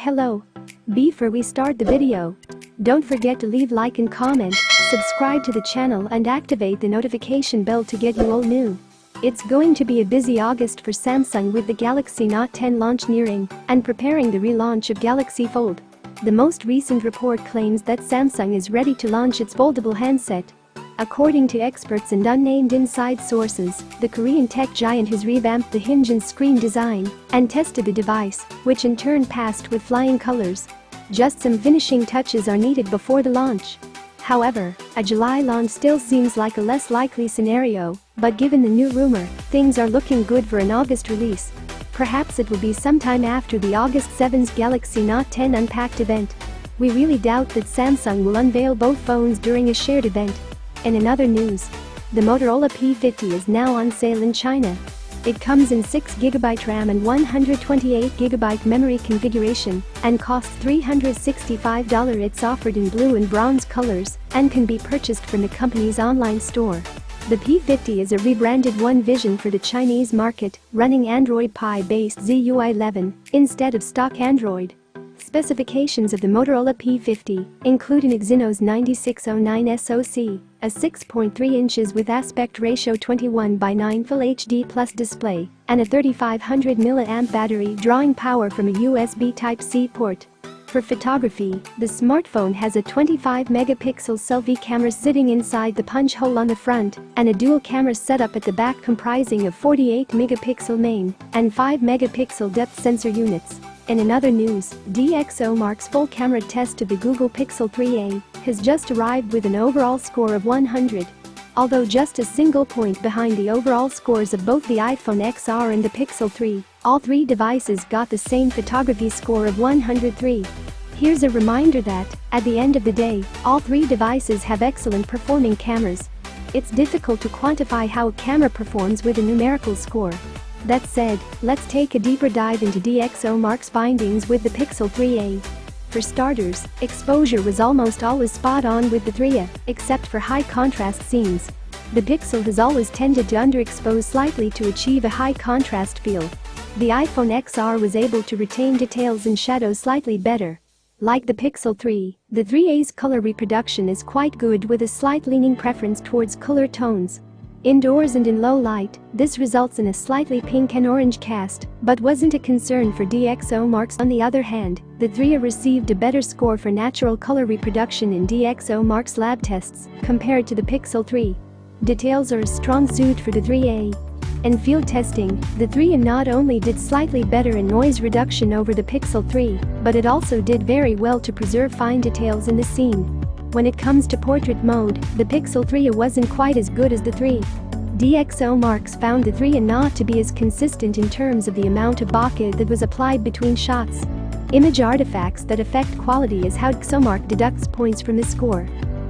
Hello. Before we start the video, don't forget to leave like and comment, subscribe to the channel and activate the notification bell to get you all new. It's going to be a busy August for Samsung with the Galaxy Note 10 launch nearing and preparing the relaunch of Galaxy Fold. The most recent report claims that Samsung is ready to launch its foldable handset. According to experts and unnamed inside sources, the Korean tech giant has revamped the hinge and screen design and tested the device, which in turn passed with flying colors. Just some finishing touches are needed before the launch. However, a July launch still seems like a less likely scenario, but given the new rumor, things are looking good for an August release. Perhaps it will be sometime after the August 7th Galaxy Note 10 Unpacked event. We really doubt that Samsung will unveil both phones during a shared event. And in other news, the Motorola P50 is now on sale in China. It comes in 6GB RAM and 128GB memory configuration and costs $365. It's offered in blue and bronze colors and can be purchased from the company's online store. The P50 is a rebranded One Vision for the Chinese market, running Android Pie-based ZUI 11 instead of stock Android. Specifications of the Motorola P50 include an Exynos 9609 SoC, a 6.3 inches with aspect ratio 21:9 Full HD Plus display, and a 3500 mAh battery drawing power from a USB Type-C port. For photography, the smartphone has a 25-megapixel selfie camera sitting inside the punch hole on the front and a dual camera setup at the back comprising of 48-megapixel main and 5-megapixel depth sensor units. And in other news, DxOMark's full camera test of the Google Pixel 3a has just arrived with an overall score of 100. Although just a single point behind the overall scores of both the iPhone XR and the Pixel 3, all three devices got the same photography score of 103. Here's a reminder that, at the end of the day, all three devices have excellent performing cameras. It's difficult to quantify how a camera performs with a numerical score. That said, let's take a deeper dive into DxOMark's findings with the Pixel 3a. For starters, exposure was almost always spot on with the 3a, except for high contrast scenes. The Pixel has always tended to underexpose slightly to achieve a high contrast feel. The iPhone XR was able to retain details and shadows slightly better. Like the Pixel 3, the 3a's color reproduction is quite good with a slight leaning preference towards cooler tones. Indoors and in low light, this results in a slightly pink and orange cast, but wasn't a concern for DxOMark's. On the other hand, the 3a received a better score for natural color reproduction in DxOMark's lab tests compared to the Pixel 3. Details are a strong suit for the 3a. In field testing, the 3a not only did slightly better in noise reduction over the Pixel 3, but it also did very well to preserve fine details in the scene. When it comes to portrait mode, the Pixel 3a wasn't quite as good as the 3. DxOMark's found the 3a not to be as consistent in terms of the amount of bokeh that was applied between shots. Image artifacts that affect quality is how DxOMark deducts points from the score.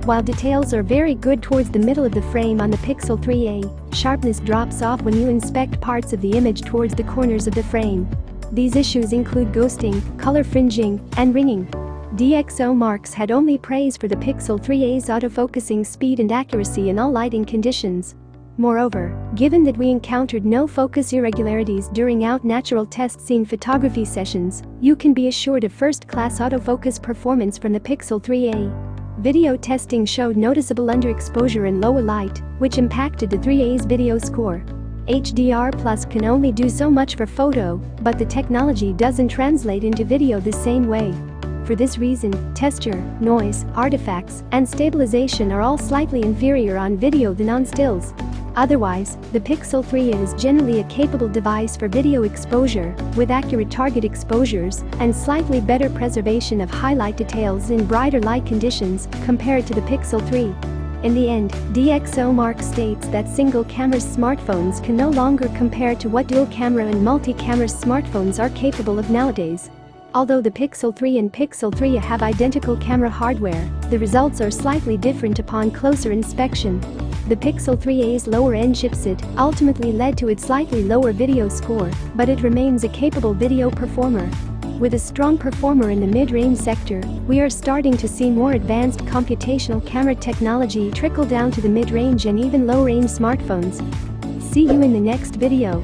While details are very good towards the middle of the frame on the Pixel 3a, sharpness drops off when you inspect parts of the image towards the corners of the frame. These issues include ghosting, color fringing, and ringing. DxOMark's had only praise for the Pixel 3a's autofocusing speed and accuracy in all lighting conditions. Moreover, given that we encountered no focus irregularities during out-natural test scene photography sessions, you can be assured of first-class autofocus performance from the Pixel 3a. Video testing showed noticeable underexposure in lower light, which impacted the 3a's video score. HDR+ can only do so much for photo, but the technology doesn't translate into video the same way. For this reason, texture, noise, artifacts, and stabilization are all slightly inferior on video than on stills. Otherwise, the Pixel 3a is generally a capable device for video exposure, with accurate target exposures and slightly better preservation of highlight details in brighter light conditions compared to the Pixel 3. In the end, DxOMark states that single-camera smartphones can no longer compare to what dual-camera and multi-camera smartphones are capable of nowadays. Although the Pixel 3 and Pixel 3a have identical camera hardware, the results are slightly different upon closer inspection. The Pixel 3a's lower-end chipset ultimately led to its slightly lower video score, but it remains a capable video performer. With a strong performer in the mid-range sector, we are starting to see more advanced computational camera technology trickle down to the mid-range and even low-range smartphones. See you in the next video.